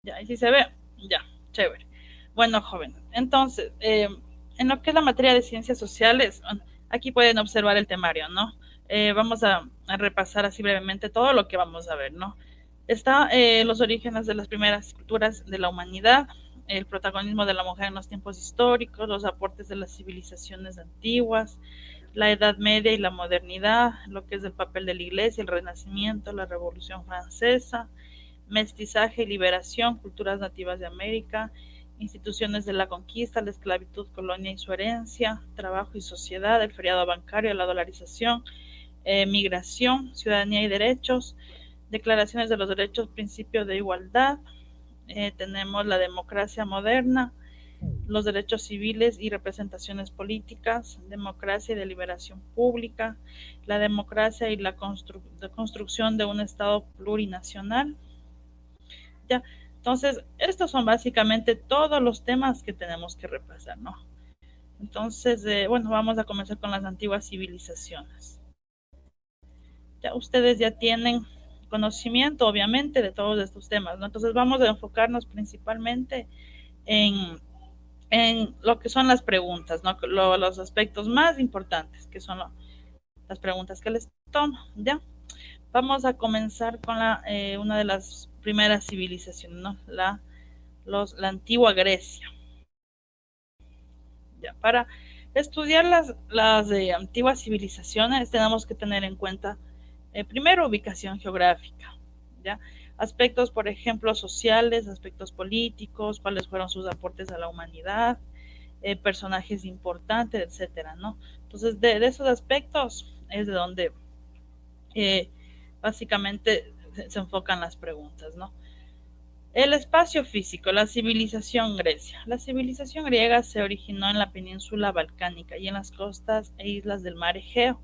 Ya, ahí sí se ve. Ya, chévere. Bueno, joven. Entonces, en lo que es la materia de ciencias sociales, aquí pueden observar el temario, ¿no? Vamos a repasar así brevemente todo lo que vamos a ver, ¿no? Está los orígenes de las primeras culturas de la humanidad, el protagonismo de la mujer en los tiempos históricos, los aportes de las civilizaciones antiguas, la Edad Media y la modernidad, lo que es el papel de la Iglesia, el Renacimiento, la Revolución Francesa, mestizaje y liberación, culturas nativas de América, instituciones de la conquista, la esclavitud, colonia y su herencia, trabajo y sociedad, el feriado bancario, la dolarización, migración, ciudadanía y derechos, declaraciones de los derechos, principio de igualdad, tenemos la democracia moderna, los derechos civiles y representaciones políticas, democracia y deliberación pública, la democracia y la construcción de un Estado plurinacional. Ya, entonces, estos son básicamente todos los temas que tenemos que repasar, ¿no? Entonces, bueno, vamos a comenzar con las antiguas civilizaciones. Ya ustedes ya tienen conocimiento, obviamente, de todos estos temas, ¿no? Entonces, vamos a enfocarnos principalmente en, en lo que son las preguntas, ¿no? Los aspectos más importantes, que son las preguntas que les tomo, ¿ya? Vamos a comenzar con una de las primeras civilizaciones, ¿no? La antigua Grecia. Ya, para estudiar las antiguas civilizaciones tenemos que tener en cuenta, primero, ubicación geográfica, ¿ya? Aspectos, por ejemplo, sociales, aspectos políticos, cuáles fueron sus aportes a la humanidad, personajes importantes, etcétera, ¿no? Entonces, de esos aspectos es de donde eh, básicamente se enfocan las preguntas, ¿no? El espacio físico, la civilización Grecia. La civilización griega se originó en la península balcánica y en las costas e islas del mar Egeo.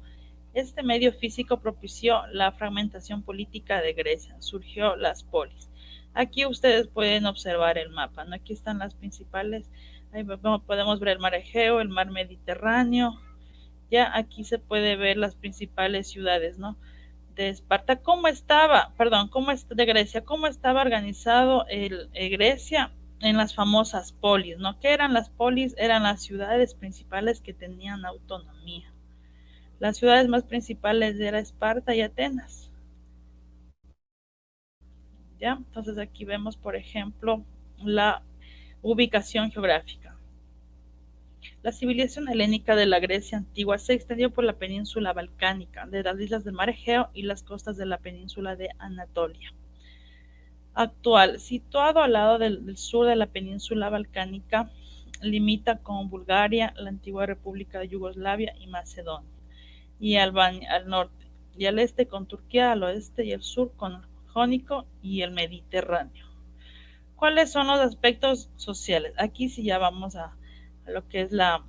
Este medio físico propició la fragmentación política de Grecia. Surgió las polis. Aquí ustedes pueden observar el mapa, ¿no? Aquí están las principales. Ahí podemos ver el mar Egeo, el mar Mediterráneo. Ya aquí se puede ver las principales ciudades, ¿no? De Esparta, cómo estaba, perdón, de Grecia, cómo estaba organizado Grecia en las famosas polis, ¿no? ¿Qué eran las polis? Eran las ciudades principales que tenían autonomía. Las ciudades más principales eran Esparta y Atenas, ¿ya? Entonces aquí vemos, por ejemplo, la ubicación geográfica. La civilización helénica de la Grecia antigua se extendió por la península balcánica, de las islas del mar Egeo y las costas de la península de Anatolia. Actual, situado al lado del sur de la península balcánica, limita con Bulgaria, la antigua República de Yugoslavia y Macedonia, y Albania al norte, y al este con Turquía, al oeste y al sur con el Jónico y el Mediterráneo. ¿Cuáles son los aspectos sociales? Aquí sí ya vamos a lo que es la,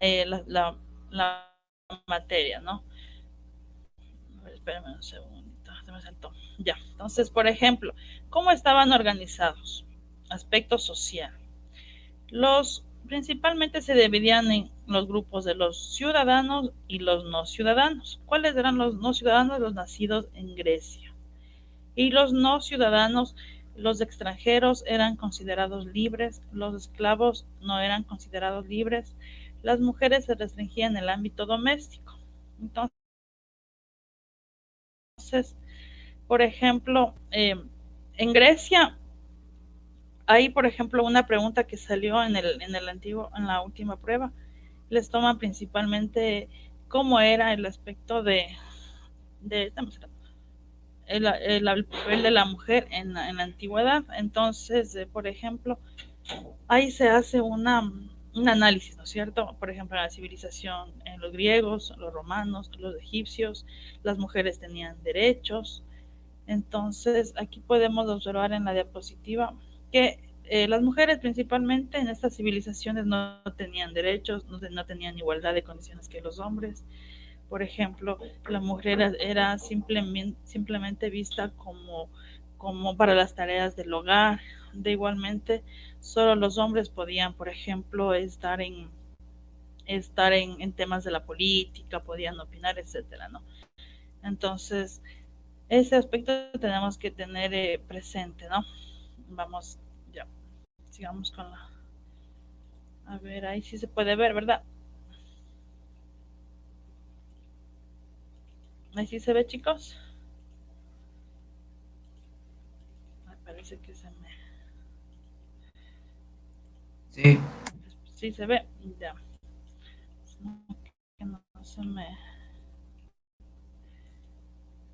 eh, la, la, la materia, ¿no? A ver, espérame un segundito, se me saltó. Ya, entonces, por ejemplo, ¿cómo estaban organizados? Aspecto social. Los principalmente se dividían en los grupos de los ciudadanos y los no ciudadanos. ¿Cuáles eran los no ciudadanos? Los nacidos en Grecia. Y los no ciudadanos, los extranjeros, eran considerados libres, los esclavos no eran considerados libres, las mujeres se restringían en el ámbito doméstico. Entonces, por ejemplo, en Grecia hay, por ejemplo, una pregunta que salió en la última prueba. Les toman principalmente cómo era el aspecto de el papel de la mujer en la antigüedad. Entonces, por ejemplo, ahí se hace un análisis, ¿no es cierto? Por ejemplo, en la civilización, en los griegos, los romanos, los egipcios, las mujeres tenían derechos. Entonces, aquí podemos observar en la diapositiva que las mujeres principalmente en estas civilizaciones no tenían derechos, no tenían igualdad de condiciones que los hombres. Por ejemplo, la mujer era simplemente vista como para las tareas del hogar. De igualmente, solo los hombres podían, por ejemplo, estar en temas de la política, podían opinar, etcétera, ¿no? Entonces, Ese aspecto tenemos que tener presente, ¿no? Vamos, ya, sigamos con la... A ver, ahí sí se puede ver, ¿verdad? Ahí sí se ve, chicos. Me parece que se me... Sí, Sí se ve, ya. No, que no se me...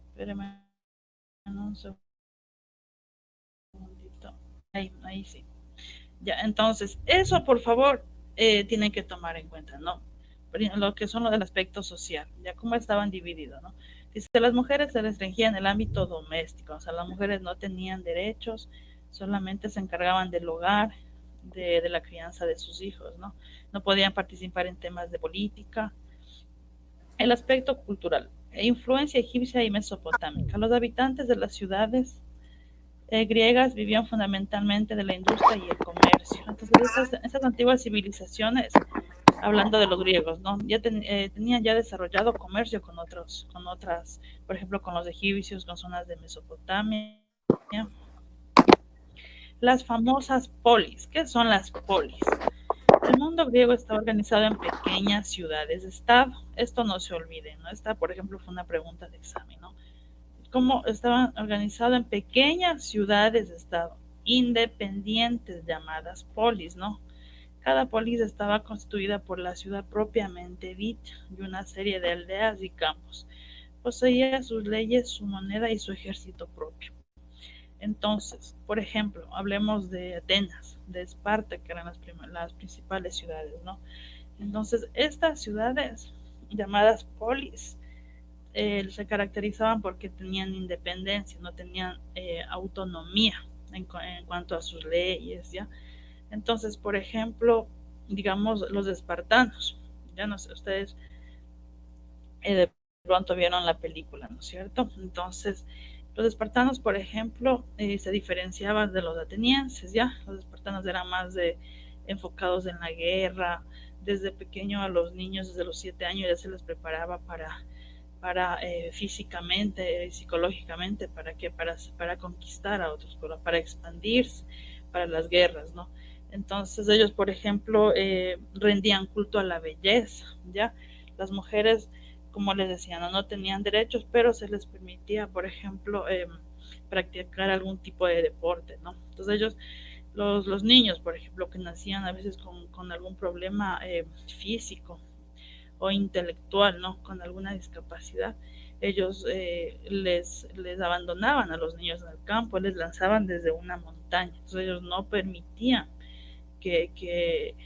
Espérame un segundito. Ahí sí. Ya, entonces, eso por favor tienen que tomar en cuenta, ¿no? Lo que son lo del aspecto social, ya cómo estaban divididos, ¿no? Dice, las mujeres se restringían en el ámbito doméstico, o sea, las mujeres no tenían derechos, solamente se encargaban del hogar, de la crianza de sus hijos, ¿no? No podían participar en temas de política. El aspecto cultural, influencia egipcia y mesopotámica. Los habitantes de las ciudades griegas vivían fundamentalmente de la industria y el comercio. Entonces, estas antiguas civilizaciones, hablando de los griegos, ¿no? Tenían ya desarrollado comercio con otras, por ejemplo, con los egipcios, con zonas de Mesopotamia. Las famosas polis. ¿Qué son las polis? El mundo griego estaba organizado en pequeñas ciudades-estado. Esto no se olvide, ¿no? Esta, por ejemplo, fue una pregunta de examen, ¿no? Cómo estaban organizados en pequeñas ciudades-estado independientes llamadas polis, ¿no? Cada polis estaba constituida por la ciudad propiamente dicha y una serie de aldeas y campos. Poseía sus leyes, su moneda y su ejército propio. Entonces, por ejemplo, hablemos de Atenas, de Esparta, que eran las principales ciudades, ¿no? Entonces, estas ciudades llamadas polis se caracterizaban porque tenían independencia, no tenían autonomía en cuanto a sus leyes, ¿ya? Entonces, por ejemplo, digamos los espartanos, ya no sé, ustedes de pronto vieron la película, ¿no es cierto? Entonces, los espartanos, por ejemplo, se diferenciaban de los atenienses, ¿ya? Los espartanos eran más enfocados en la guerra, desde pequeño a los niños, desde los 7 años ya se les preparaba para físicamente, psicológicamente, para conquistar a otros, para expandirse, para las guerras, ¿no? Entonces ellos, por ejemplo, rendían culto a la belleza, ¿ya? Las mujeres, como les decía, no tenían derechos, pero se les permitía, por ejemplo, practicar algún tipo de deporte, ¿no? Entonces ellos, los niños, por ejemplo, que nacían a veces con algún problema físico, o intelectual, ¿no? Con alguna discapacidad, ellos les abandonaban a los niños en el campo, les lanzaban desde una montaña. Entonces ellos no permitían que, que,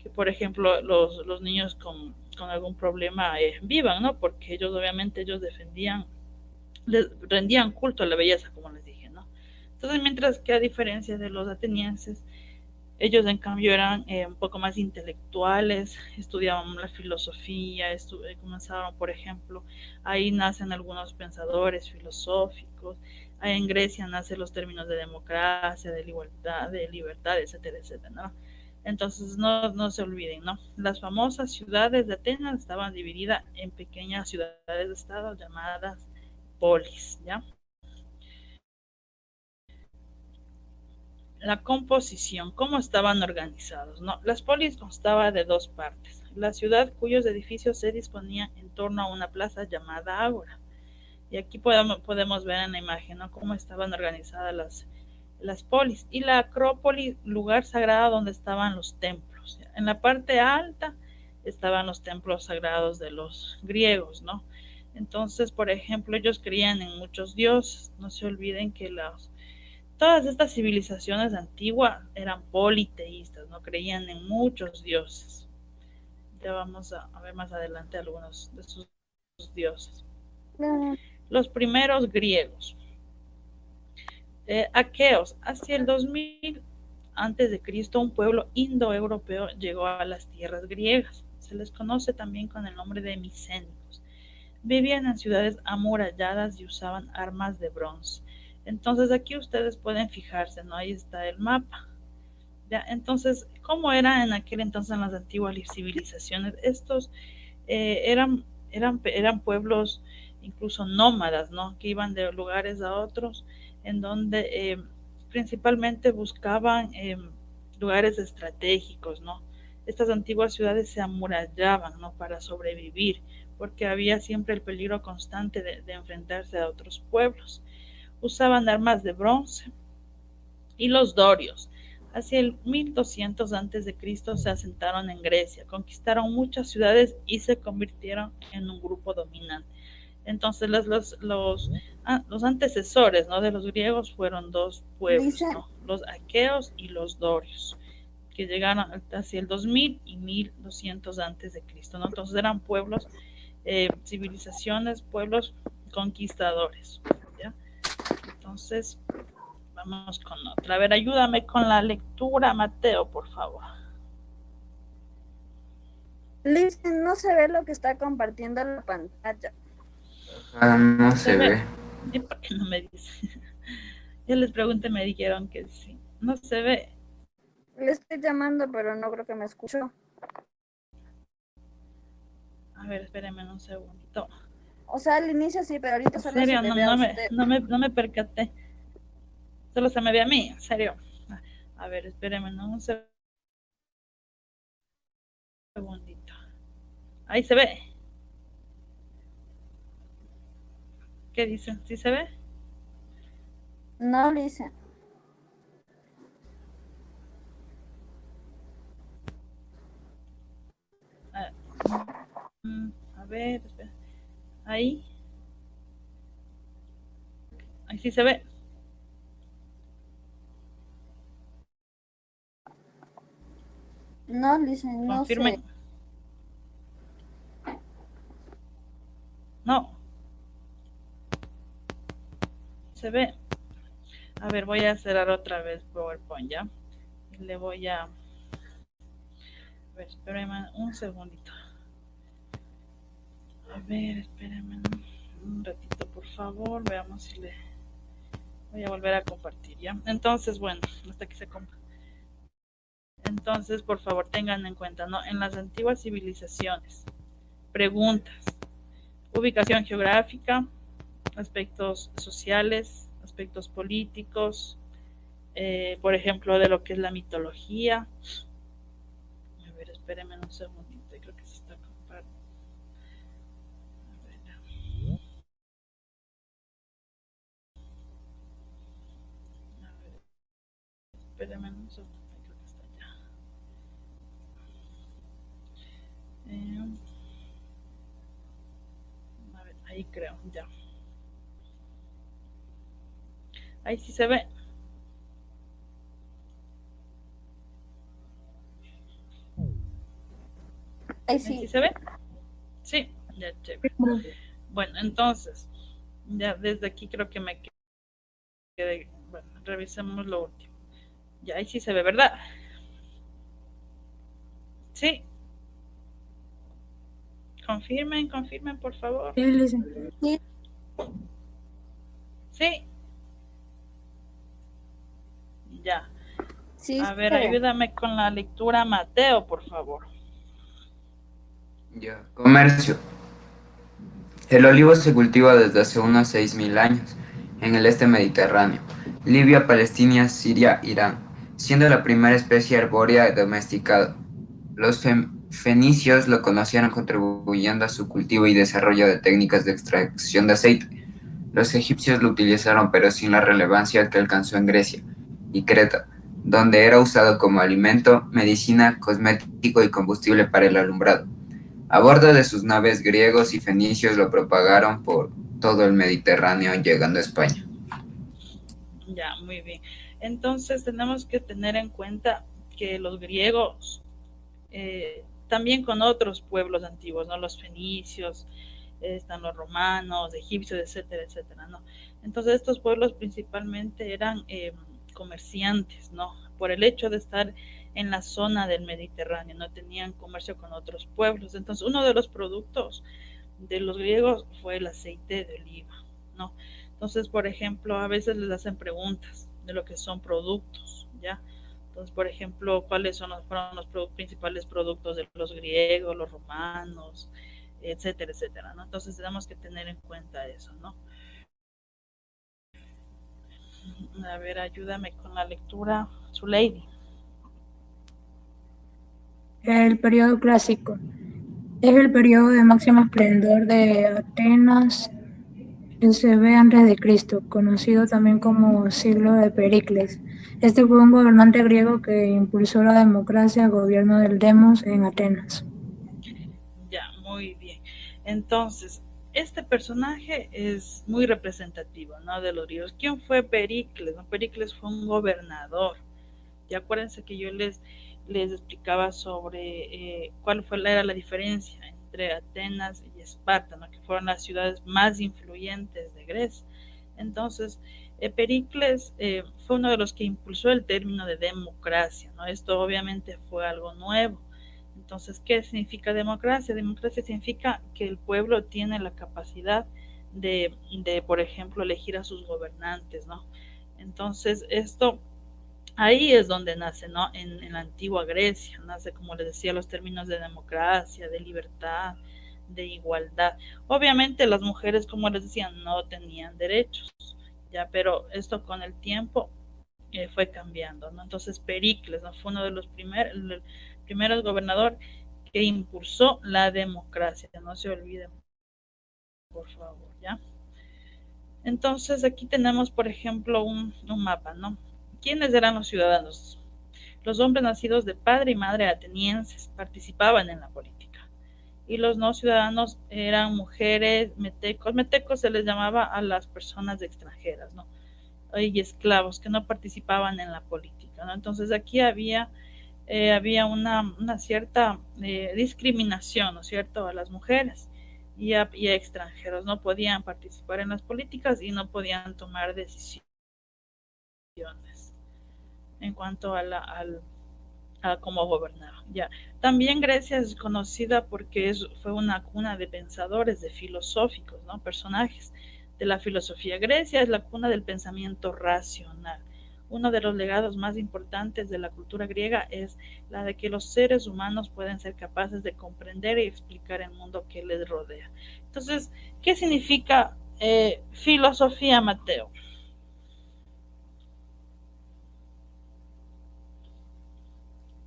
que por ejemplo, los niños con algún problema vivan, ¿no? Porque ellos obviamente ellos defendían, les rendían culto a la belleza, como les dije, ¿no? Entonces, mientras que a diferencia de los atenienses, ellos en cambio eran un poco más intelectuales, estudiaban la filosofía, comenzaron, por ejemplo, ahí nacen algunos pensadores filosóficos, ahí en Grecia nacen los términos de democracia, de libertad, etcétera, etcétera, ¿no? Entonces no se olviden, ¿no? Las famosas ciudades de Atenas estaban divididas en pequeñas ciudades de estado llamadas polis, ¿ya? La composición, cómo estaban organizados, ¿no? Las polis constaba de dos partes. La ciudad cuyos edificios se disponían en torno a una plaza llamada Ágora. Y aquí podemos ver en la imagen, ¿no? Cómo estaban organizadas las polis. Y la acrópolis, lugar sagrado donde estaban los templos. En la parte alta estaban los templos sagrados de los griegos, ¿no? Entonces, por ejemplo, ellos creían en muchos dioses. No se olviden que todas estas civilizaciones antiguas eran politeístas, no creían en muchos dioses. Ya vamos a ver más adelante algunos de sus dioses. Los primeros griegos, aqueos, hacia el 2000 antes de Cristo, un pueblo indoeuropeo llegó a las tierras griegas. Se les conoce también con el nombre de micénicos. Vivían en ciudades amuralladas y usaban armas de bronce. Entonces aquí ustedes pueden fijarse, ¿no? Ahí está el mapa. ¿Ya? Entonces, ¿cómo era en aquel entonces en las antiguas civilizaciones? Estos eran pueblos incluso nómadas, ¿no? Que iban de lugares a otros, en donde principalmente buscaban lugares estratégicos, ¿no? Estas antiguas ciudades se amurallaban, ¿no? Para sobrevivir, porque había siempre el peligro constante de enfrentarse a otros pueblos. Usaban armas de bronce, y los dorios. Hacia el 1200 a.C. se asentaron en Grecia, conquistaron muchas ciudades y se convirtieron en un grupo dominante. Entonces los antecesores, ¿no? De los griegos fueron dos pueblos, ¿no? Los aqueos y los dorios, que llegaron hacia el 2000 y 1200 a.C., ¿no? Entonces eran pueblos, civilizaciones, pueblos conquistadores, ¿ya? Entonces, vamos con otra. A ver, ayúdame con la lectura, Mateo, por favor. Liz, no se ve lo que está compartiendo en la pantalla. No se ve. ¿Y por qué no me dice? Yo les pregunté, me dijeron que sí. No se ve. Le estoy llamando, pero no creo que me escuchó. A ver, espérenme un segundito. O sea, al inicio sí, pero ahorita ¿En solo serio? se le ve a usted. No me percaté. Solo se me ve a mí, en serio. A ver, espérenme, ¿no? Un segundito. Ahí se ve. ¿Qué dicen? ¿Sí se ve? No, Liz. A ver, espera. Ahí. Ahí sí se ve. No, Liz, no Confirmen. sé. No. Se ve. A ver, voy a cerrar otra vez PowerPoint, ¿ya? Y le voy a... ver, espérenme un segundito. A ver, espérenme un ratito, por favor. Veamos si le... Voy a volver a compartir, ¿ya? Entonces, bueno, hasta que se compa. Entonces, por favor, tengan en cuenta, ¿no? En las antiguas civilizaciones, preguntas, ubicación geográfica, aspectos sociales, aspectos políticos, por ejemplo, de lo que es la mitología. A ver, espérenme un segundito, creo que se está compartiendo. A ver, espérenme un segundo, creo que está ya. A ver, ahí creo, ya. Ahí sí se ve. Ahí ¿Ahí sí sí. se ve? Sí, ya, chévere. Bueno, entonces, ya desde aquí creo que me quedé. Bueno, revisemos lo último. Ya, ahí sí se ve, ¿verdad? Sí. Confirmen, por favor. Sí. Sí. Ya. Sí, A ver, se ve. ayúdame con la lectura, Mateo, por favor. Ya. Comercio. El olivo se cultiva desde hace unos 6.000 años en el este mediterráneo, Libia, Palestina, Siria, Irán, siendo la primera especie arbórea domesticada. Los fenicios lo conocieron contribuyendo a su cultivo y desarrollo de técnicas de extracción de aceite. Los egipcios lo utilizaron pero sin la relevancia que alcanzó en Grecia y Creta, donde era usado como alimento, medicina, cosmético y combustible para el alumbrado. A bordo de sus naves, griegos y fenicios lo propagaron por todo el Mediterráneo, llegando a España. Ya, muy bien. Entonces tenemos que tener en cuenta que los griegos, también con otros pueblos antiguos, ¿no? Los fenicios, están los romanos, egipcios, etcétera, etcétera, ¿no? Entonces estos pueblos principalmente eran comerciantes, ¿no? Por el hecho de estar en la zona del Mediterráneo, no tenían comercio con otros pueblos. Entonces uno de los productos de los griegos fue el aceite de oliva, ¿no? Entonces, por ejemplo, a veces les hacen preguntas de lo que son productos, ¿ya? Entonces, por ejemplo, ¿cuáles fueron los principales productos de los griegos, los romanos, etcétera, etcétera, ¿no? Entonces tenemos que tener en cuenta eso, ¿no? A ver, ayúdame con la lectura, su lady. El periodo clásico es el periodo de máximo esplendor de Atenas. Se ve antes de Cristo, conocido también como siglo de Pericles. Este fue un gobernante griego que impulsó la democracia, gobierno del demos en Atenas. Ya, muy bien. Entonces, este personaje es muy representativo, ¿no? De los griegos. ¿Quién fue Pericles? ¿No? Pericles fue un gobernador. Y acuérdense que yo les explicaba sobre era la diferencia entre Atenas y Esparta, ¿no? Que fueron las ciudades más influyentes de Grecia. Entonces, Pericles fue uno de los que impulsó el término de democracia, ¿no? Esto obviamente fue algo nuevo. Entonces, ¿qué significa democracia? Democracia significa que el pueblo tiene la capacidad de por ejemplo, elegir a sus gobernantes, ¿no? Entonces, esto ahí es donde nace, ¿no? En la antigua Grecia, nace, como les decía, los términos de democracia, de libertad, de igualdad. Obviamente las mujeres, como les decía, no tenían derechos, ya, pero esto con el tiempo fue cambiando, ¿no? Entonces Pericles, ¿no? Fue uno de los primeros gobernadores que impulsó la democracia, no se olviden, por favor, ¿ya? Entonces aquí tenemos, por ejemplo, un mapa, ¿no? ¿Quiénes eran los ciudadanos? Los hombres nacidos de padre y madre atenienses participaban en la política. Y los no ciudadanos eran mujeres, metecos. Metecos se les llamaba a las personas extranjeras, ¿no? Y esclavos que no participaban en la política, ¿no? Entonces aquí había una cierta discriminación, ¿no es cierto?, a las mujeres y a extranjeros. No podían participar en las políticas y no podían tomar decisiones en cuanto a cómo gobernar. Ya. También Grecia es conocida porque fue una cuna de pensadores, de filosóficos, ¿no? Personajes de la filosofía. Grecia es la cuna del pensamiento racional. Uno de los legados más importantes de la cultura griega es la de que los seres humanos pueden ser capaces de comprender y explicar el mundo que les rodea. Entonces, ¿qué significa filosofía, Mateo?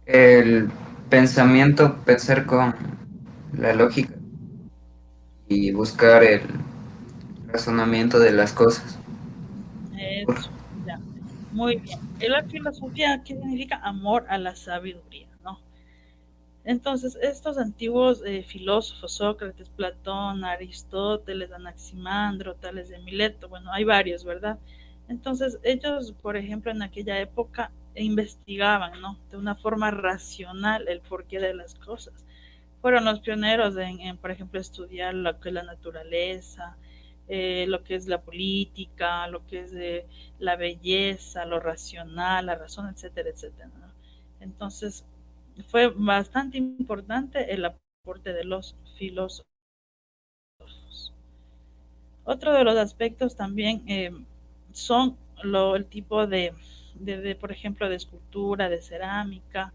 El pensamiento, pensar con la lógica y buscar el razonamiento de las cosas. Eso, ya. Muy bien. La filosofía, ¿qué significa? Amor a la sabiduría, ¿no? Entonces, estos antiguos filósofos, Sócrates, Platón, Aristóteles, Anaximandro, Tales de Mileto, bueno, hay varios, ¿verdad? Entonces, ellos, por ejemplo, en aquella época investigaban, ¿no? De una forma racional el porqué de las cosas. Fueron los pioneros por ejemplo, estudiar lo que es la naturaleza, lo que es la política, lo que es la belleza, lo racional, la razón, etcétera, etcétera, ¿no? Entonces, fue bastante importante el aporte de los filósofos. Otro de los aspectos también son el tipo por ejemplo, de escultura, de cerámica.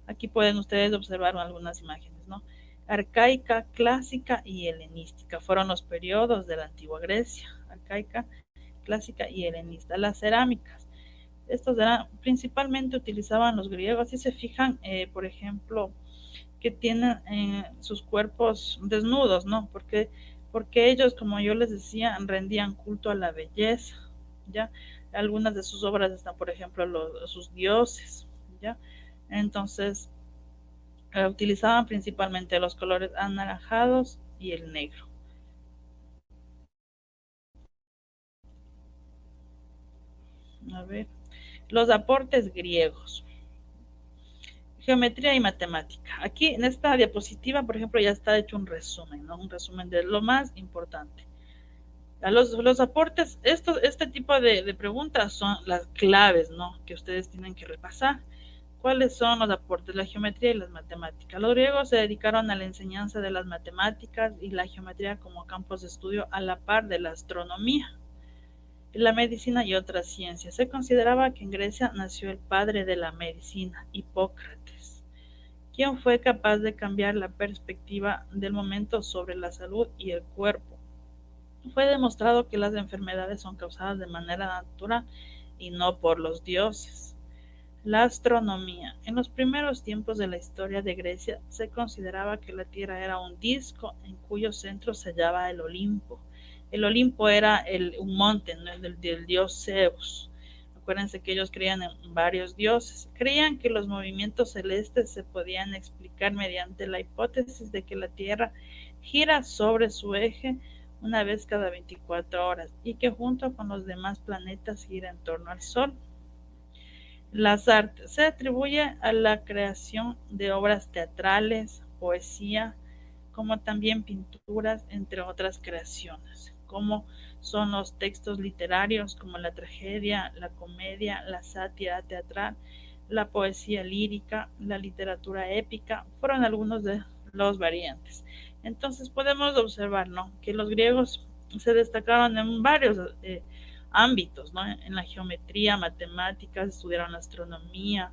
Aquí pueden ustedes observar algunas imágenes, ¿no? Arcaica, clásica y helenística. Fueron los periodos de la antigua Grecia, arcaica, clásica y helenista. Las cerámicas, estos principalmente utilizaban los griegos. Si se fijan, por ejemplo, que tienen sus cuerpos desnudos, ¿no? Porque ellos, como yo les decía, rendían culto a la belleza, ¿ya? Algunas de sus obras están, por ejemplo, sus dioses, ¿ya? Entonces, utilizaban principalmente los colores anaranjados y el negro. A ver, los aportes griegos. Geometría y matemática. Aquí en esta diapositiva, por ejemplo, ya está hecho un resumen, ¿no? Un resumen de lo más importante. Los aportes, este tipo de preguntas son las claves, ¿no?, que ustedes tienen que repasar. ¿Cuáles son los aportes? La geometría y las matemáticas. Los griegos se dedicaron a la enseñanza de las matemáticas y la geometría como campos de estudio a la par de la astronomía, la medicina y otras ciencias. Se consideraba que en Grecia nació el padre de la medicina, Hipócrates, quien fue capaz de cambiar la perspectiva del momento sobre la salud y el cuerpo. Fue demostrado que las enfermedades son causadas de manera natural y no por los dioses. La astronomía. En los primeros tiempos de la historia de Grecia se consideraba que la Tierra era un disco en cuyo centro se hallaba el Olimpo. El Olimpo era un monte, ¿no? del dios Zeus. Acuérdense que ellos creían en varios dioses. Creían que los movimientos celestes se podían explicar mediante la hipótesis de que la Tierra gira sobre su eje una vez cada 24 horas y que junto con los demás planetas gira en torno al Sol. Las artes. Se atribuye a la creación de obras teatrales, poesía, como también pinturas, entre otras creaciones, como son los textos literarios, como la tragedia, la comedia, la sátira teatral, la poesía lírica, la literatura épica, fueron algunos de los variantes. Entonces podemos observar, ¿no?, que los griegos se destacaron en varios ámbitos, ¿no? En la geometría, matemáticas, estudiaron astronomía.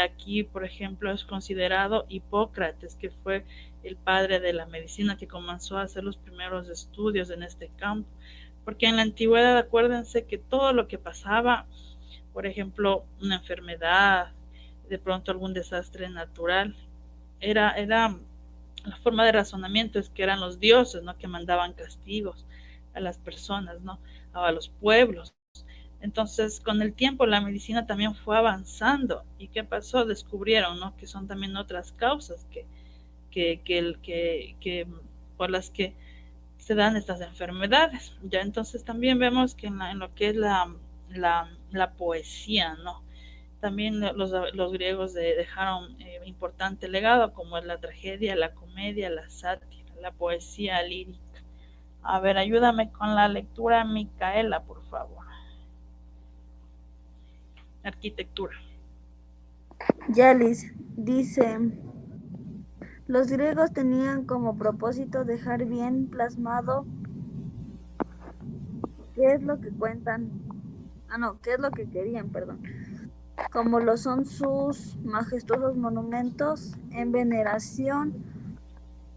Aquí, por ejemplo, es considerado Hipócrates, que fue el padre de la medicina, que comenzó a hacer los primeros estudios en este campo, porque en la antigüedad, acuérdense que todo lo que pasaba, por ejemplo, una enfermedad, de pronto algún desastre natural, era la forma de razonamiento es que eran los dioses, ¿no?, que mandaban castigos a las personas, ¿no?, a los pueblos. Entonces, con el tiempo la medicina también fue avanzando. ¿Y qué pasó? Descubrieron, ¿no?, que son también otras causas que por las que se dan estas enfermedades. Ya entonces también vemos que en lo que es la poesía, ¿no?, también los griegos dejaron importante legado, como es la tragedia, la comedia, la sátira, la poesía lírica. A ver, ayúdame con la lectura, Micaela, por favor. Arquitectura. Yalis dice, los griegos tenían como propósito dejar bien plasmado qué es lo que querían, como lo son sus majestuosos monumentos en veneración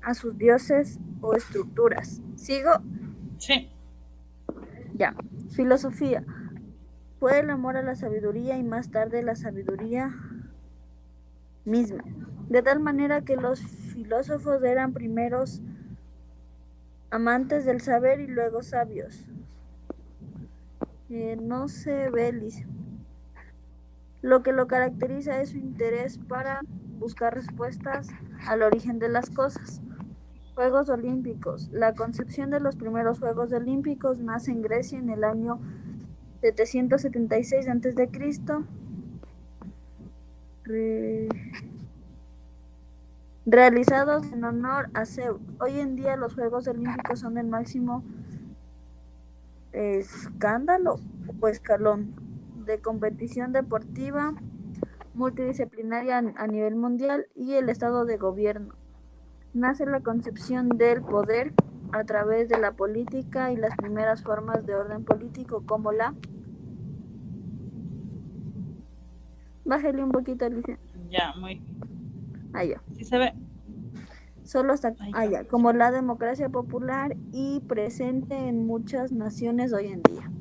a sus dioses o estructuras. ¿Sigo? Sí. Ya. Filosofía. Fue el amor a la sabiduría y más tarde la sabiduría misma. De tal manera que los filósofos eran primeros amantes del saber y luego sabios. No sé, Belis. Lo que lo caracteriza es su interés para buscar respuestas al origen de las cosas. Juegos Olímpicos. La concepción de los primeros Juegos Olímpicos nace en Grecia en el año 776 a.C. Realizados en honor a Zeus. Hoy en día los Juegos Olímpicos son el máximo escándalo o escalón de competición deportiva multidisciplinaria a nivel mundial y el estado de gobierno. Nace la concepción del poder a través de la política y las primeras formas de orden político como la... Bájale un poquito, Alicia. Ya, muy. Ya. ¿Sí se ve? Solo hasta ya, como la democracia popular y presente en muchas naciones hoy en día.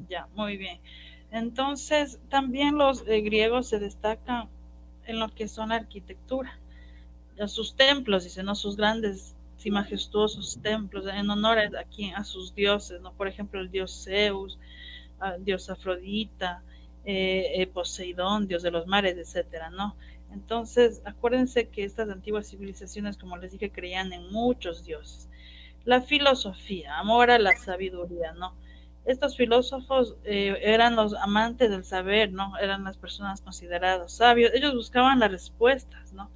Ya, muy bien. Entonces, también los griegos se destacan en lo que son la arquitectura. Sus templos, dicen, ¿no?, sus grandes y majestuosos templos en honor a sus dioses, ¿no? Por ejemplo, el dios Zeus, dios Afrodita, Poseidón, dios de los mares, etcétera, ¿no? Entonces, acuérdense que estas antiguas civilizaciones, como les dije, creían en muchos dioses. La filosofía, amor a la sabiduría, ¿no? Estos filósofos eran los amantes del saber, ¿no? Eran las personas consideradas sabios. Ellos buscaban las respuestas, ¿no?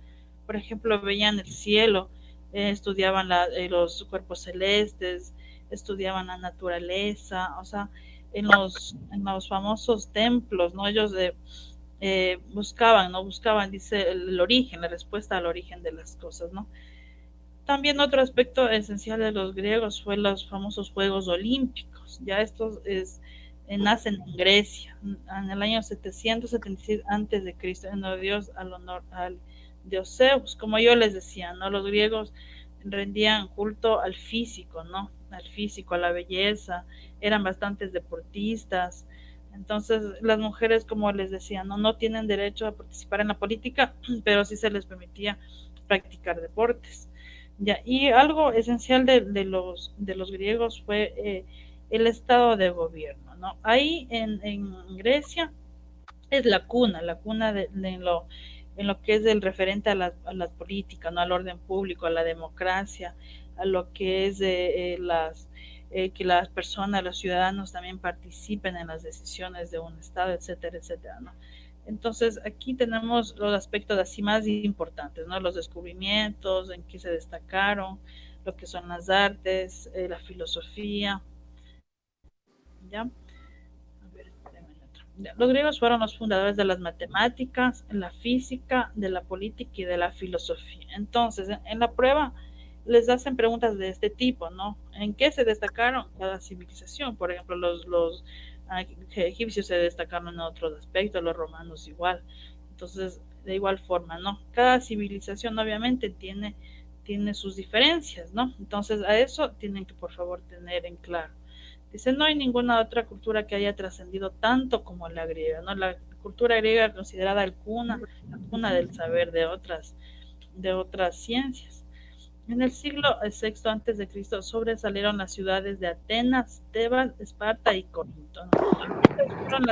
Por ejemplo, veían el cielo, estudiaban los cuerpos celestes, estudiaban la naturaleza, o sea, en los famosos templos, ¿no? Ellos buscaban, dice, el origen, la respuesta al origen de las cosas, ¿no? También otro aspecto esencial de los griegos fue los famosos Juegos Olímpicos. Ya estos nacen en Grecia, en el año 776 antes de Cristo, en honor Dios al honor al dios Zeus. Como yo les decía, ¿no? Los griegos rendían culto al físico, ¿no? Al físico, a la belleza, eran bastantes deportistas. Entonces, las mujeres, como les decía, no tienen derecho a participar en la política, pero sí se les permitía practicar deportes. Ya, y algo esencial de los griegos fue el estado de gobierno, ¿no? Ahí en Grecia es la cuna en lo que es el referente a las políticas, ¿no? Al orden público, a la democracia, a lo que es que las personas, los ciudadanos también participen en las decisiones de un Estado, etcétera, etcétera, ¿no? Entonces, aquí tenemos los aspectos así más importantes, ¿no? Los descubrimientos, en que se destacaron, lo que son las artes, la filosofía, ¿ya? A ver, los griegos fueron los fundadores de las matemáticas, la física, de la política y de la filosofía. Entonces, en la prueba les hacen preguntas de este tipo, ¿no? ¿En qué se destacaron cada civilización? Por ejemplo, los egipcios se destacaron en otros aspectos, los romanos igual. Entonces, de igual forma, ¿no? Cada civilización obviamente tiene sus diferencias, ¿no? Entonces, a eso tienen que, por favor, tener en claro. Dice, no hay ninguna otra cultura que haya trascendido tanto como la griega, ¿no? La cultura griega considerada la cuna del saber de otras ciencias. En el siglo VI antes de Cristo sobresalieron las ciudades de Atenas, Tebas, Esparta y Corinto, ¿no? Estas fueron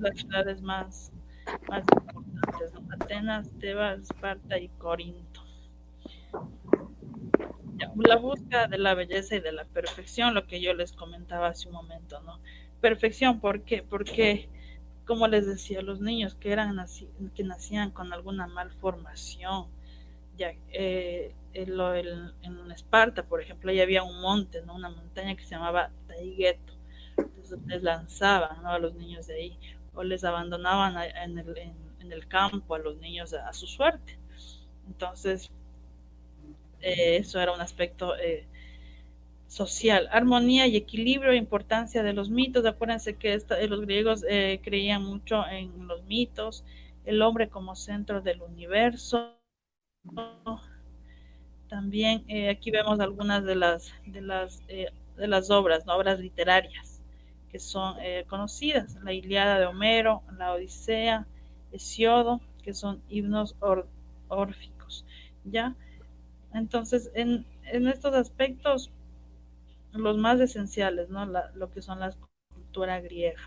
las ciudades más importantes, ¿no? Atenas, Tebas, Esparta y Corinto. La búsqueda de la belleza y de la perfección, lo que yo les comentaba hace un momento, ¿no? Perfección, ¿por qué? Porque, como les decía, los niños que nacían con alguna malformación, ya, en Esparta, por ejemplo, ahí había un monte, ¿no? Una montaña que se llamaba Taygeto. Entonces les lanzaban, ¿no? A los niños de ahí, o les abandonaban en el campo a los niños a su suerte. Entonces, eso era un aspecto social, armonía y equilibrio e importancia de los mitos. Acuérdense que los griegos creían mucho en los mitos, el hombre como centro del universo. También aquí vemos algunas de las obras, ¿no? Obras literarias que son conocidas, la Ilíada de Homero, la Odisea, Hesiodo, que son himnos órficos, ¿ya? Entonces, en estos aspectos, los más esenciales, ¿no? Lo que son la cultura griega.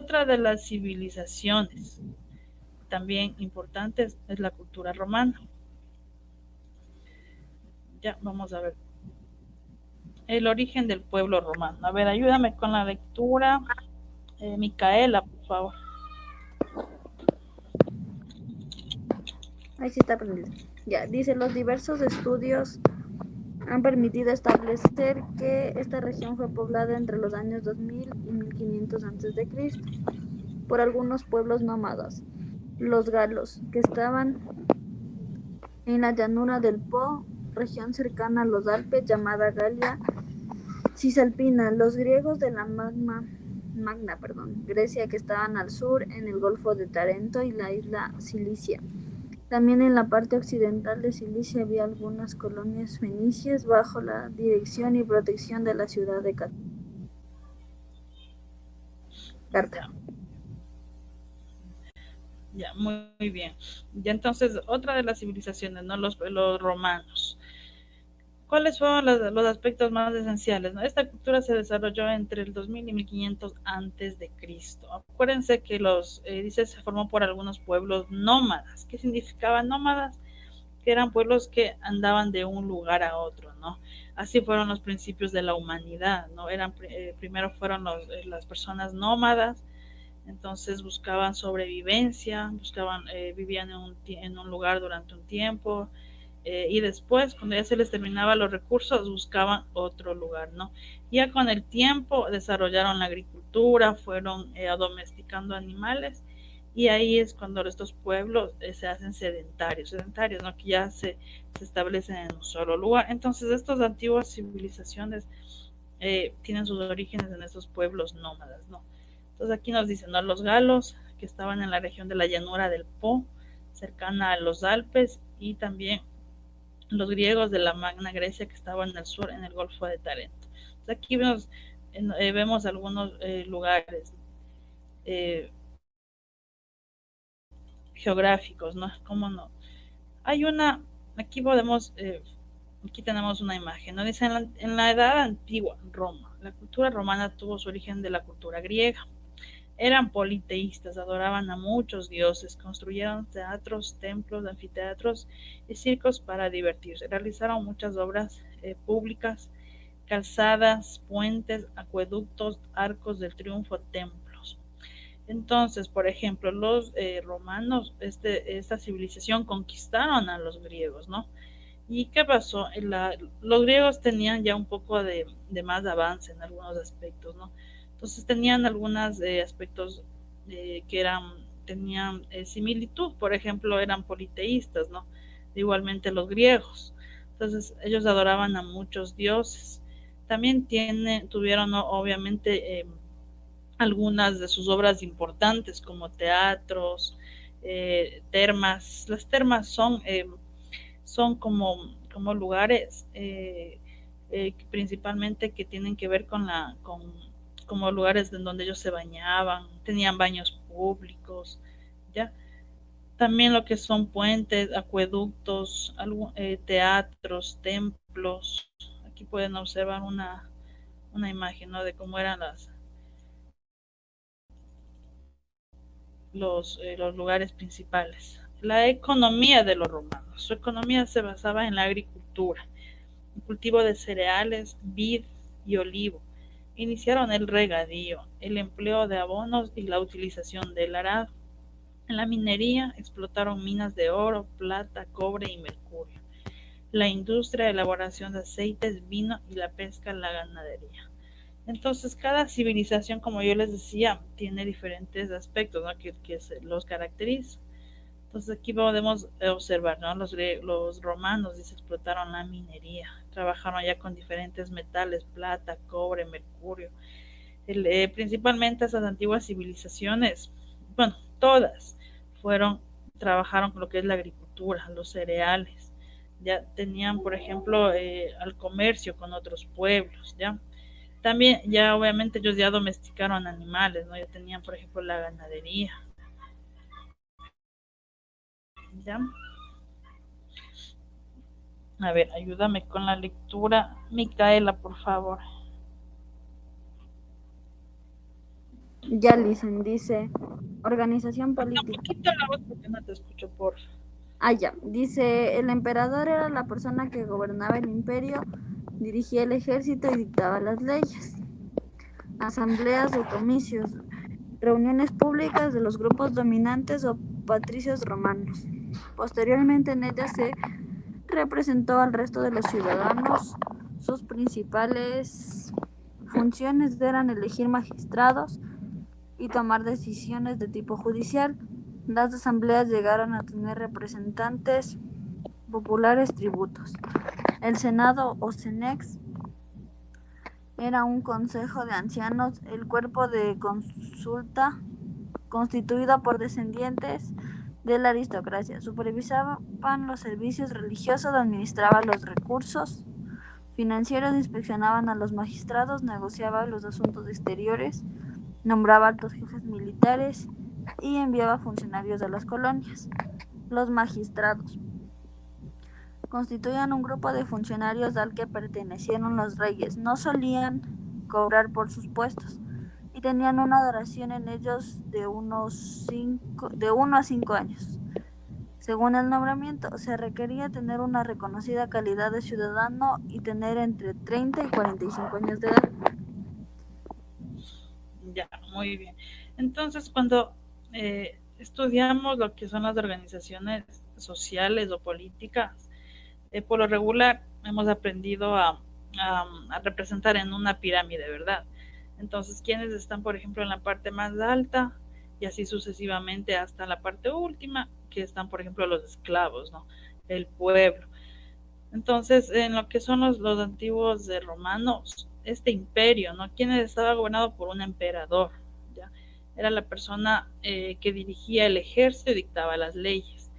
Otra de las civilizaciones también importantes es la cultura romana. Ya, vamos a ver. El origen del pueblo romano. A ver, ayúdame con la lectura. Micaela, por favor. Ahí sí está aprendido. Ya, dice, los diversos estudios han permitido establecer que esta región fue poblada entre los años 2000 y 1500 a.C. por algunos pueblos nómadas, los galos, que estaban en la llanura del Po, región cercana a los Alpes llamada Galia Cisalpina, los griegos de la Magna, Grecia, que estaban al sur en el Golfo de Tarento y la isla Cilicia. También en la parte occidental de Cilicia había algunas colonias fenicias bajo la dirección y protección de la ciudad de Cartago. Ya, muy bien. Ya entonces, otra de las civilizaciones, ¿no? Los romanos. ¿Cuáles fueron los aspectos más esenciales, ¿no? Esta cultura se desarrolló entre el 2000 y 1500 antes de Cristo. Acuérdense que dice, se formó por algunos pueblos nómadas. ¿Qué significaban nómadas? Que eran pueblos que andaban de un lugar a otro, ¿no? Así fueron los principios de la humanidad, ¿no? Primero fueron las personas nómadas. Entonces buscaban sobrevivencia, vivían en un lugar durante un tiempo, y después, cuando ya se les terminaban los recursos, buscaban otro lugar, ¿no? Ya con el tiempo desarrollaron la agricultura, fueron domesticando animales, y ahí es cuando estos pueblos se hacen sedentarios, ¿no? Que ya se establecen en un solo lugar. Entonces, estas antiguas civilizaciones tienen sus orígenes en estos pueblos nómadas, ¿no? Entonces aquí nos dicen, ¿no? Los galos, que estaban en la región de la llanura del Po, cercana a los Alpes, y también los griegos de la Magna Grecia, que estaban en el sur, en el Golfo de Tarento. Entonces aquí vemos algunos lugares eh, geográficos, ¿no? ¿Cómo no? Hay una, aquí podemos, aquí tenemos una imagen, ¿no? Dice, en la edad antigua, Roma, la cultura romana tuvo su origen de la cultura griega. Eran politeístas, adoraban a muchos dioses, construyeron teatros, templos, anfiteatros y circos para divertirse. Realizaron muchas obras públicas, calzadas, puentes, acueductos, arcos del triunfo, templos. Entonces, por ejemplo, los romanos, esta civilización conquistaron a los griegos, ¿no? ¿Y qué pasó? Los griegos tenían ya un poco de más avance en algunos aspectos, ¿no? Entonces tenían algunos aspectos que tenían similitud, por ejemplo, eran politeístas, ¿no? Igualmente los griegos. Entonces ellos adoraban a muchos dioses. También tuvieron, ¿no? Obviamente, algunas de sus obras importantes como teatros, termas. Las termas son como lugares principalmente que tienen que ver como lugares en donde ellos se bañaban, tenían baños públicos, ¿ya? También lo que son puentes, acueductos, teatros, templos. Aquí pueden observar una imagen, ¿no? De cómo eran los lugares principales. La economía de los romanos. Su economía se basaba en la agricultura, el cultivo de cereales, vid y olivo. Iniciaron el regadío, el empleo de abonos y la utilización del arado. En la minería explotaron minas de oro, plata, cobre y mercurio. La industria, elaboración de aceites, vino y la pesca, la ganadería. Entonces, cada civilización, como yo les decía, tiene diferentes aspectos, ¿no? que los caracterizan. Entonces, aquí podemos observar, ¿no? Los romanos dice, explotaron la minería, trabajaron ya con diferentes metales, plata, cobre, mercurio. Principalmente esas antiguas civilizaciones, bueno, todas trabajaron con lo que es la agricultura, los cereales. Ya tenían, por ejemplo, al comercio con otros pueblos, ¿ya? También, ya obviamente ellos ya domesticaron animales, ¿no? Ya tenían, por ejemplo, la ganadería, ¿ya? A ver, ayúdame con la lectura, Micaela, por favor. Ya, Lisen, dice, organización Un política. poquito la voz porque no te escucho, por Ah, ya, dice, el emperador era la persona que gobernaba el imperio, dirigía el ejército y dictaba las leyes. Asambleas o comicios, reuniones públicas de los grupos dominantes o patricios romanos. Posteriormente en ellas se representó al resto de los ciudadanos. Sus principales funciones eran elegir magistrados y tomar decisiones de tipo judicial. Las asambleas llegaron a tener representantes populares tributos. El Senado o Senex era un consejo de ancianos, el cuerpo de consulta constituido por descendientes de la aristocracia. Supervisaban los servicios religiosos, administraban los recursos financieros, inspeccionaban a los magistrados, negociaban los asuntos exteriores, nombraba altos jefes militares y enviaba funcionarios a las colonias. Los magistrados constituían un grupo de funcionarios al que pertenecieron los reyes. No solían cobrar por sus puestos y tenían una duración en ellos de 1 a 5 años. Según el nombramiento, se requería tener una reconocida calidad de ciudadano y tener entre 30 y 45 años de edad. Ya, muy bien. Entonces, cuando estudiamos lo que son las organizaciones sociales o políticas, por lo regular hemos aprendido a representar en una pirámide, ¿verdad? Entonces, quienes están, por ejemplo, en la parte más alta y así sucesivamente hasta la parte última, que están, por ejemplo, los esclavos, ¿no? El pueblo. Entonces, en lo que son los antiguos romanos, este imperio, ¿no? Quien estaba gobernado por un emperador, ¿ya? Era la persona que dirigía el ejército y dictaba las leyes.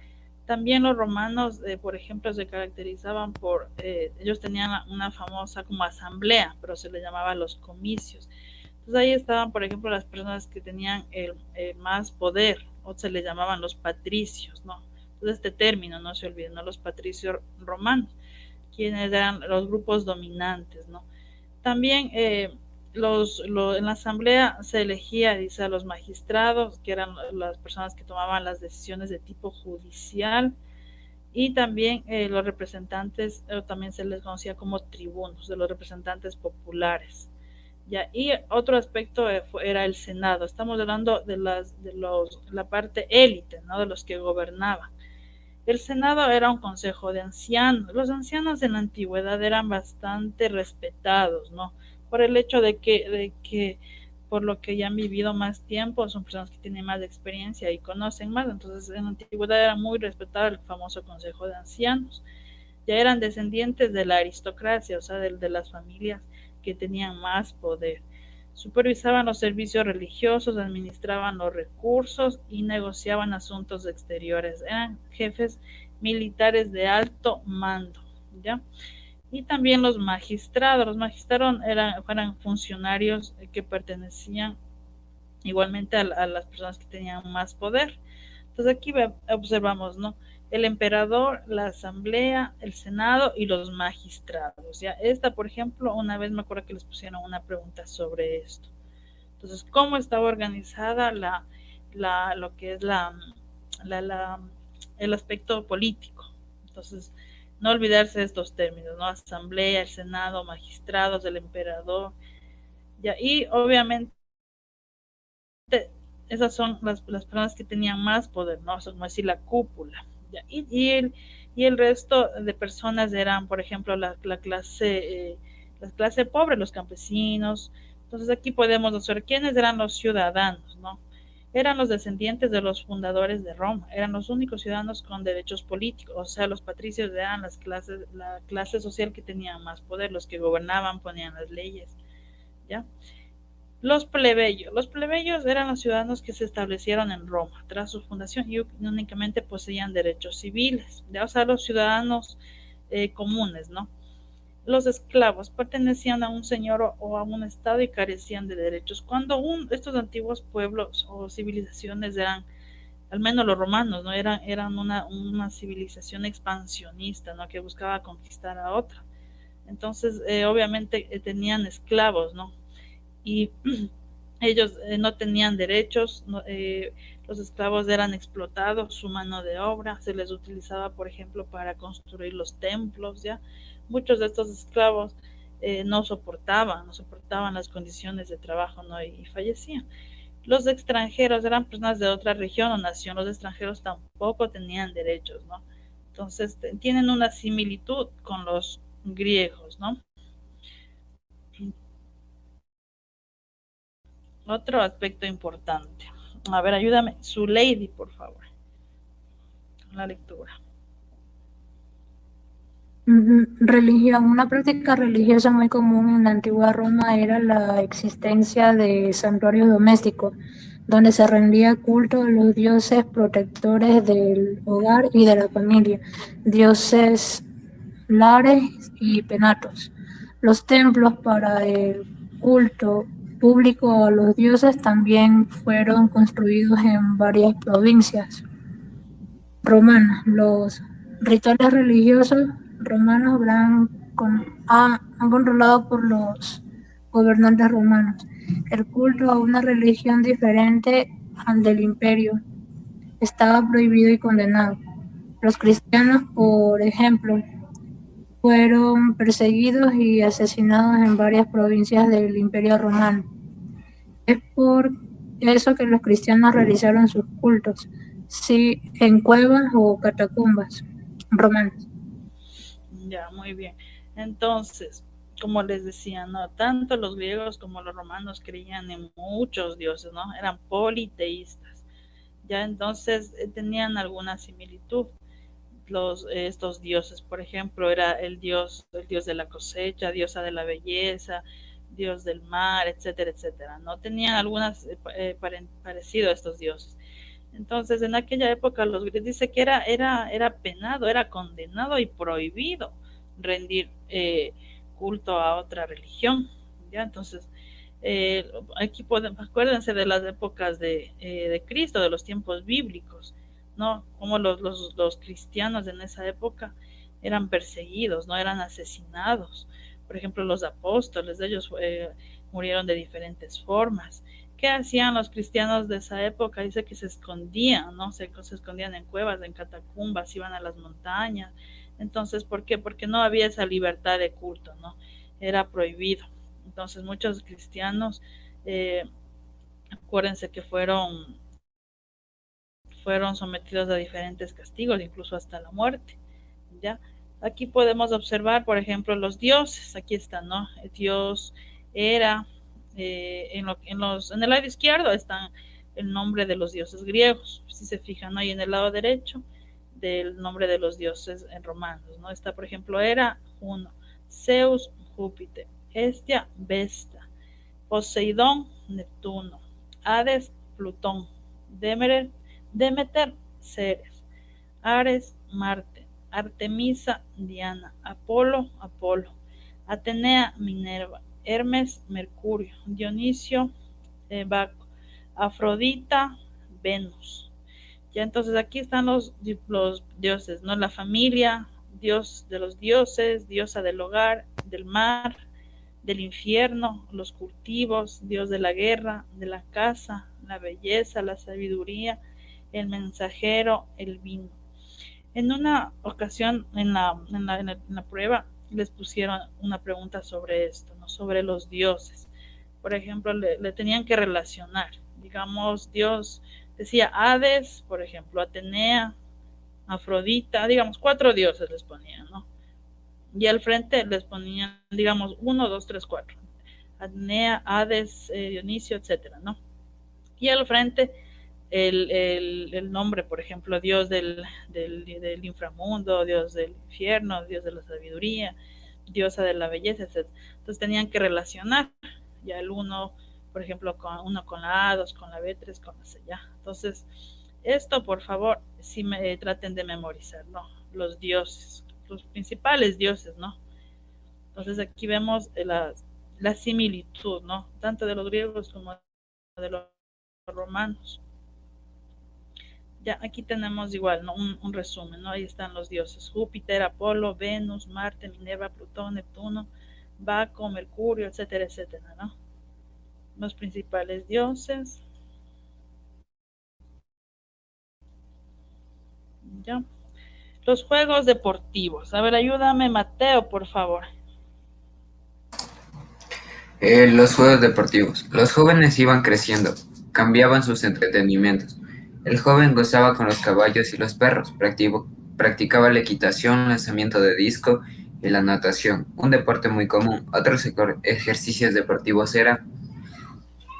También los romanos, por ejemplo, se caracterizaban por, ellos tenían una famosa como asamblea, pero se le llamaba los comicios. Entonces ahí estaban, por ejemplo, las personas que tenían más poder, o se le llamaban los patricios, ¿no? Entonces este término, no se olviden, ¿no? Los patricios romanos, quienes eran los grupos dominantes, ¿no? También en la asamblea se elegía, dice, a los magistrados, que eran las personas que tomaban las decisiones de tipo judicial, y también los representantes, también se les conocía como tribunos, de los representantes populares. ¿Ya? Y otro aspecto era el Senado. Estamos hablando de la parte élite, ¿no? De los que gobernaban. El Senado era un consejo de ancianos. Los ancianos en la antigüedad eran bastante respetados, ¿no? Por el hecho de que por lo que ya han vivido más tiempo, son personas que tienen más experiencia y conocen más. Entonces, en la antigüedad era muy respetado el famoso consejo de ancianos. Ya eran descendientes de la aristocracia, o sea, de las familias que tenían más poder. Supervisaban los servicios religiosos, administraban los recursos y negociaban asuntos exteriores. Eran jefes militares de alto mando, ¿ya? Y también los magistrados. Los magistrados eran funcionarios que pertenecían igualmente a las personas que tenían más poder. Entonces aquí observamos, ¿no? El emperador, la asamblea, el senado y los magistrados. Ya esta, por ejemplo, una vez me acuerdo que les pusieron una pregunta sobre esto. Entonces, ¿cómo estaba organizada lo que es el aspecto político? Entonces, no olvidarse de estos términos, ¿no? Asamblea, el senado, magistrados, el emperador. Ya, y obviamente esas son las personas que tenían más poder, ¿no? Son como decir la cúpula. ¿Ya? Y el resto de personas eran, por ejemplo, la clase pobre, los campesinos. Entonces aquí podemos observar quiénes eran los ciudadanos, ¿no? Eran los descendientes de los fundadores de Roma, eran los únicos ciudadanos con derechos políticos, o sea, los patricios eran la clase social que tenía más poder, los que gobernaban, ponían las leyes, ¿ya? Los plebeyos eran los ciudadanos que se establecieron en Roma tras su fundación y únicamente poseían derechos civiles, ¿ya? O sea, los ciudadanos comunes, ¿no? Los esclavos pertenecían a un señor o a un estado y carecían de derechos. Cuando estos antiguos pueblos o civilizaciones eran, al menos los romanos, ¿no? Eran una civilización expansionista, ¿no? Que buscaba conquistar a otra. Entonces, obviamente tenían esclavos, ¿no? Y ellos no tenían derechos, no, los esclavos eran explotados, su mano de obra se les utilizaba, por ejemplo, para construir los templos, ¿ya? Muchos de estos esclavos no soportaban las condiciones de trabajo, ¿no? Y fallecían. Los extranjeros eran personas de otra región o nación, los extranjeros tampoco tenían derechos, ¿no? Entonces tienen una similitud con los griegos, ¿no? Otro aspecto importante. A ver, ayúdame, su lady, por favor, con la lectura. Religión. Una práctica religiosa muy común en la antigua Roma era la existencia de santuarios domésticos, donde se rendía culto a los dioses protectores del hogar y de la familia, dioses Lares y Penatos. Los templos para el culto público a los dioses también fueron construidos en varias provincias romanas. Los rituales religiosos romanos han controlado por los gobernantes romanos. El culto a una religión diferente al del imperio estaba prohibido y condenado. Los cristianos, por ejemplo, fueron perseguidos y asesinados en varias provincias del Imperio Romano. Es por eso que los cristianos realizaron sus cultos, sí, en cuevas o catacumbas romanas. Ya, muy bien. Entonces, como les decía, ¿no? Tanto los griegos como los romanos creían en muchos dioses, ¿no? Eran politeístas. Ya entonces tenían alguna similitud. Estos dioses, por ejemplo, era el dios de la cosecha, diosa de la belleza, dios del mar, etcétera, etcétera. No tenían algunas parecido a estos dioses. Entonces, en aquella época los griegos dice que era penado, era condenado y prohibido rendir culto a otra religión. ¿Ya? Entonces, aquí acuérdense de las épocas de Cristo, de los tiempos bíblicos, ¿no? Como los cristianos en esa época eran perseguidos, no eran asesinados. Por ejemplo, los apóstoles, ellos murieron de diferentes formas. ¿Qué hacían los cristianos de esa época? Dice que se escondían, ¿no? Se escondían en cuevas, en catacumbas, iban a las montañas. Entonces, ¿por qué? Porque no había esa libertad de culto, ¿no? Era prohibido. Entonces, muchos cristianos, acuérdense que fueron sometidos a diferentes castigos, incluso hasta la muerte, ¿ya? Aquí podemos observar, por ejemplo, los dioses. Aquí están, ¿no? El dios era, en el lado izquierdo están el nombre de los dioses griegos, si se fijan, ¿no? Y en el lado derecho del nombre de los dioses en romanos, ¿no? Está, por ejemplo, Hera, Juno, Zeus, Júpiter, Hestia, Vesta, Poseidón, Neptuno, Hades, Plutón, Demeter, Ceres, Ares, Marte, Artemisa, Diana, Apolo, Atenea, Minerva, Hermes, Mercurio, Dionisio, Baco, Afrodita, Venus. Ya, entonces aquí están los dioses, ¿no? La familia, dios de los dioses, diosa del hogar, del mar, del infierno, los cultivos, dios de la guerra, de la casa, la belleza, la sabiduría, el mensajero, el vino. En una ocasión en la prueba les pusieron una pregunta sobre esto, ¿no? Sobre los dioses. Por ejemplo, le tenían que relacionar. Digamos, Dios decía Hades, por ejemplo, Atenea, Afrodita, digamos, 4 dioses les ponían, ¿no? Y al frente les ponían, digamos, 1, 2, 3, 4. Atenea, Hades, Dionisio, etcétera, ¿no? Y al frente el nombre, por ejemplo, Dios del inframundo, Dios del infierno, Dios de la sabiduría, diosa de la belleza, etc. Entonces tenían que relacionar ya el uno, por ejemplo, uno con la A, dos con la B, 3 con la C, ya. Entonces, esto, por favor, sí traten de memorizar, ¿no? Los dioses, los principales dioses, ¿no? Entonces aquí vemos la similitud, ¿no? Tanto de los griegos como de los romanos. Ya, aquí tenemos igual, ¿no? Un resumen, ¿no? Ahí están los dioses: Júpiter, Apolo, Venus, Marte, Minerva, Plutón, Neptuno, Baco, Mercurio, etcétera, etcétera, ¿no? Los principales dioses. Ya. Los juegos deportivos. A ver, ayúdame, Mateo, por favor. Los juegos deportivos. Los jóvenes iban creciendo, cambiaban sus entretenimientos. El joven gozaba con los caballos y los perros, practicaba la equitación, lanzamiento de disco y la natación, un deporte muy común. Otros ejercicios deportivos eran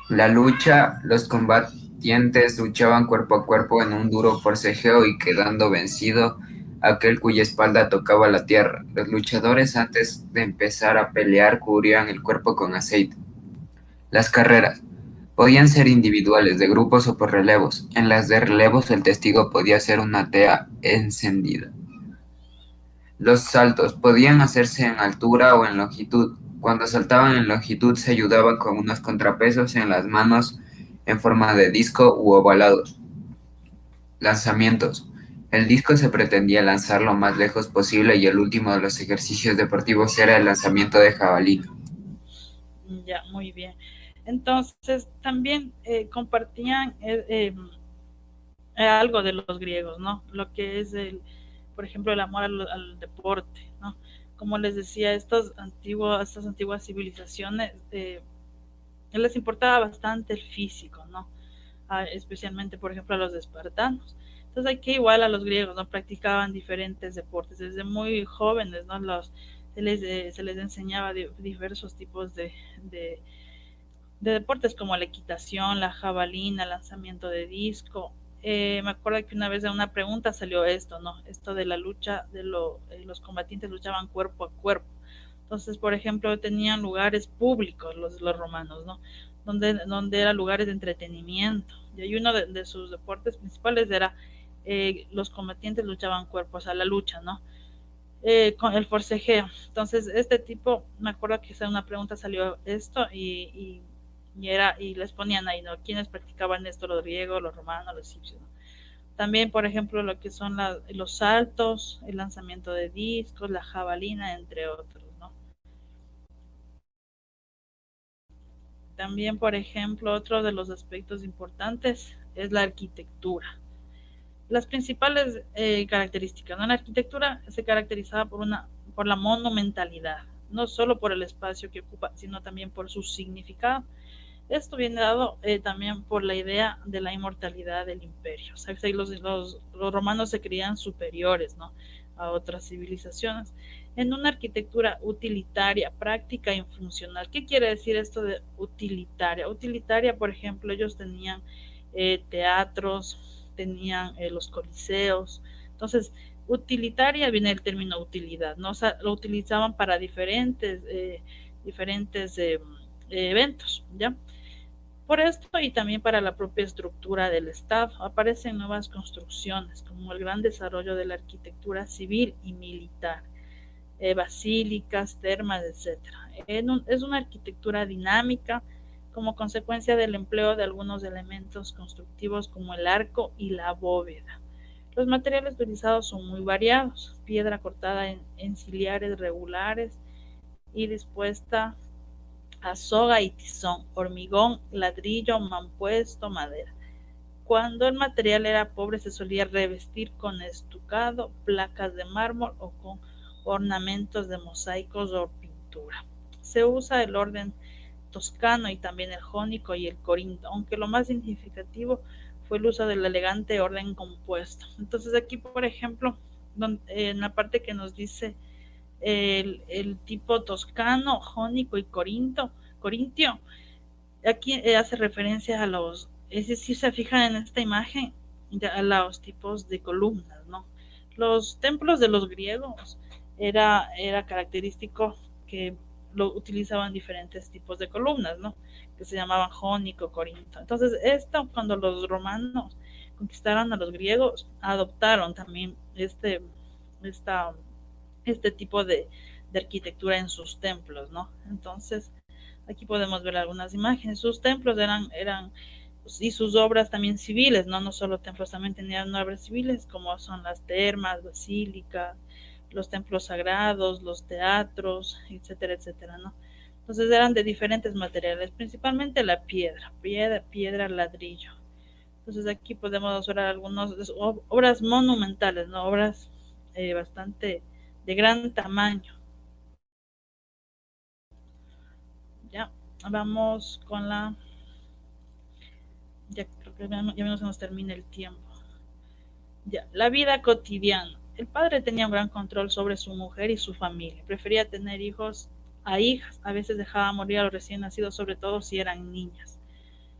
la lucha. Los combatientes luchaban cuerpo a cuerpo en un duro forcejeo y quedando vencido aquel cuya espalda tocaba la tierra. Los luchadores antes de empezar a pelear cubrían el cuerpo con aceite. Las carreras podían ser individuales, de grupos o por relevos. En las de relevos el testigo podía ser una tea encendida. Los saltos podían hacerse en altura o en longitud. Cuando saltaban en longitud se ayudaban con unos contrapesos en las manos en forma de disco u ovalados. Lanzamientos. El disco se pretendía lanzar lo más lejos posible y el último de los ejercicios deportivos era el lanzamiento de jabalina. Ya, muy bien. Entonces, también compartían algo de los griegos, ¿no? Lo que es por ejemplo, el amor al deporte, ¿no? Como les decía, estas antiguas civilizaciones les importaba bastante el físico, ¿no? Especialmente, por ejemplo, a los espartanos. Entonces, aquí igual a los griegos, ¿no? Practicaban diferentes deportes desde muy jóvenes, ¿no? Se les enseñaba diversos tipos de deportes como la equitación, la jabalina, el lanzamiento de disco. Me acuerdo que una vez en una pregunta salió esto, ¿no? Esto de la lucha, los combatientes luchaban cuerpo a cuerpo. Entonces, por ejemplo, tenían lugares públicos los romanos, ¿no? Donde eran lugares de entretenimiento. Y hay uno de sus deportes principales era los combatientes luchaban cuerpos a la lucha, ¿no? Con el forcejeo. Entonces, este tipo, me acuerdo que una pregunta salió esto y les ponían ahí, ¿no? ¿Quiénes practicaban esto? Los griegos, los romanos, los egipcios, ¿no? También, por ejemplo, lo que son los saltos, el lanzamiento de discos, la jabalina, entre otros, ¿no? También, por ejemplo, otro de los aspectos importantes es la arquitectura. Las principales características, ¿no? La arquitectura se caracterizaba por la monumentalidad, no solo por el espacio que ocupa, sino también por su significado. Esto viene dado también por la idea de la inmortalidad del imperio. O sea, los romanos se creían superiores, ¿no?, a otras civilizaciones, en una arquitectura utilitaria, práctica y funcional. ¿Qué quiere decir esto de utilitaria? Utilitaria, por ejemplo, ellos tenían teatros, tenían los coliseos. Entonces, utilitaria viene el término utilidad, ¿no? O sea, lo utilizaban para diferentes eventos, ¿ya? Por esto y también para la propia estructura del Estado, aparecen nuevas construcciones, como el gran desarrollo de la arquitectura civil y militar, basílicas, termas, etcétera. Es una arquitectura dinámica como consecuencia del empleo de algunos elementos constructivos como el arco y la bóveda. Los materiales utilizados son muy variados: piedra cortada en sillares regulares y dispuesta a soga y tizón, hormigón, ladrillo, mampuesto, madera. Cuando el material era pobre se solía revestir con estucado, placas de mármol o con ornamentos de mosaicos o pintura. Se usa el orden toscano y también el jónico y el corinto, aunque lo más significativo fue el uso del elegante orden compuesto. Entonces aquí, por ejemplo, en la parte que nos dice el tipo toscano, jónico y corintio, aquí hace referencia a es decir, se fijan en esta imagen, a los tipos de columnas, ¿no? Los templos de los griegos era característico que lo utilizaban diferentes tipos de columnas, ¿no?, que se llamaban jónico, corinto. Entonces, cuando los romanos conquistaron a los griegos, adoptaron también este tipo de arquitectura en sus templos, ¿no? Entonces, aquí podemos ver algunas imágenes. Sus templos eran y sus obras también civiles, ¿no? No solo templos, también tenían obras civiles, como son las termas, basílicas, los templos sagrados, los teatros, etcétera, etcétera, ¿no? Entonces eran de diferentes materiales, principalmente la piedra, ladrillo. Entonces aquí podemos ver algunas obras monumentales, ¿no? Obras bastante de gran tamaño. Ya, vamos con ya creo que ya menos se nos termina el tiempo. Ya, la vida cotidiana. El padre tenía un gran control sobre su mujer y su familia. Prefería tener hijos a hijas. A veces dejaba morir a los recién nacidos, sobre todo si eran niñas.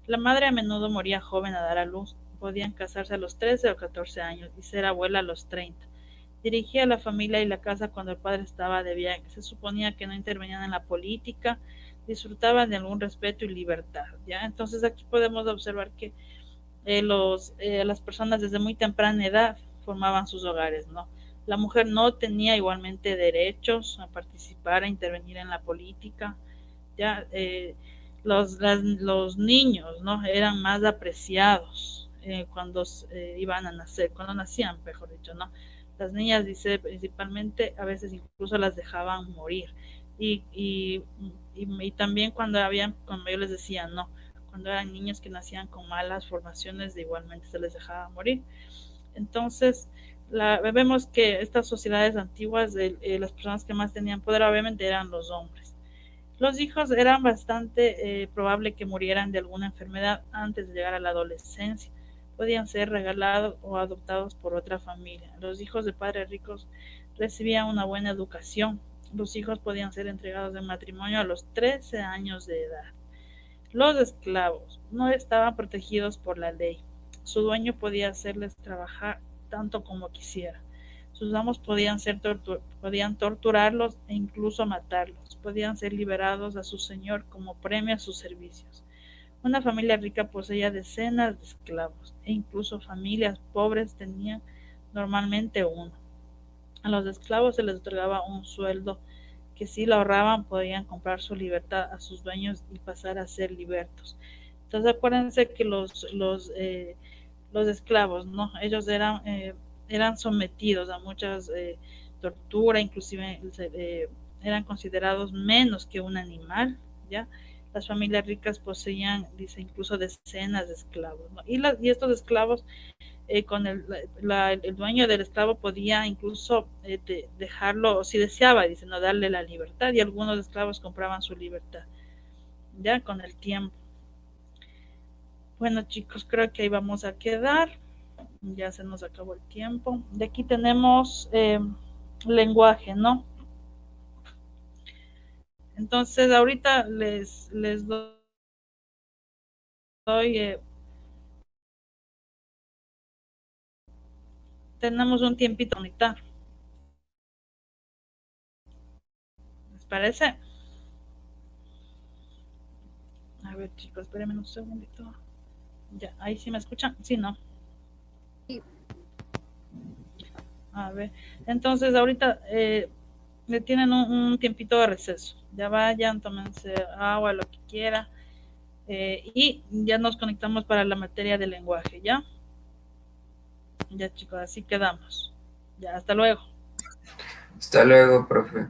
La madre a menudo moría joven a dar a luz. Podían casarse a los 13 o 14 años y ser abuela a los 30. Dirigía la familia y la casa cuando el padre estaba de viaje. Se suponía que no intervenían en la política, disfrutaban de algún respeto y libertad, ¿ya? Entonces aquí podemos observar que las personas desde muy temprana edad formaban sus hogares, ¿no? La mujer no tenía igualmente derechos a participar, a intervenir en la política, ya los niños, ¿no?, eran más apreciados cuando iban a nacer, cuando nacían, mejor dicho, ¿no? Las niñas, dice, principalmente, a veces incluso las dejaban morir. Y también cuando como yo les decía, ¿no?, cuando eran niños que nacían con malas formaciones, igualmente se les dejaba morir. Entonces, vemos que estas sociedades antiguas, las personas que más tenían poder obviamente eran los hombres. Los hijos eran bastante probable que murieran de alguna enfermedad antes de llegar a la adolescencia. Podían ser regalados o adoptados por otra familia. Los hijos de padres ricos recibían una buena educación. Los hijos podían ser entregados en matrimonio a los 13 años de edad. Los esclavos no estaban protegidos por la ley. Su dueño podía hacerles trabajar tanto como quisiera. Sus amos podían podían torturarlos e incluso matarlos. Podían ser liberados a su señor como premio a sus servicios. Una familia rica poseía decenas de esclavos e incluso familias pobres tenían normalmente uno. A los esclavos se les otorgaba un sueldo que si lo ahorraban podían comprar su libertad a sus dueños y pasar a ser libertos. Entonces acuérdense que los esclavos, ¿no? Ellos eran sometidos a muchas tortura, inclusive eran considerados menos que un animal, ¿ya? Las familias ricas poseían, dice, incluso decenas de esclavos, ¿no? Y estos esclavos, con el dueño del esclavo podía incluso dejarlo, si deseaba, dice, no darle la libertad, y algunos esclavos compraban su libertad, ya con el tiempo. Bueno, chicos, creo que ahí vamos a quedar. Ya se nos acabó el tiempo. De aquí tenemos lenguaje, ¿no? Entonces, ahorita les doy tenemos un tiempito bonita. ¿Les parece? A ver, chicos, espérenme un segundito. Ya, ahí sí me escuchan. Sí, ¿no? Sí. A ver, entonces ahorita le tienen un tiempito de receso. Ya vayan, tómense agua, lo que quiera. Y ya nos conectamos para la materia de lenguaje, ¿ya? Ya, chicos, así quedamos. Ya, hasta luego. Hasta luego, profe.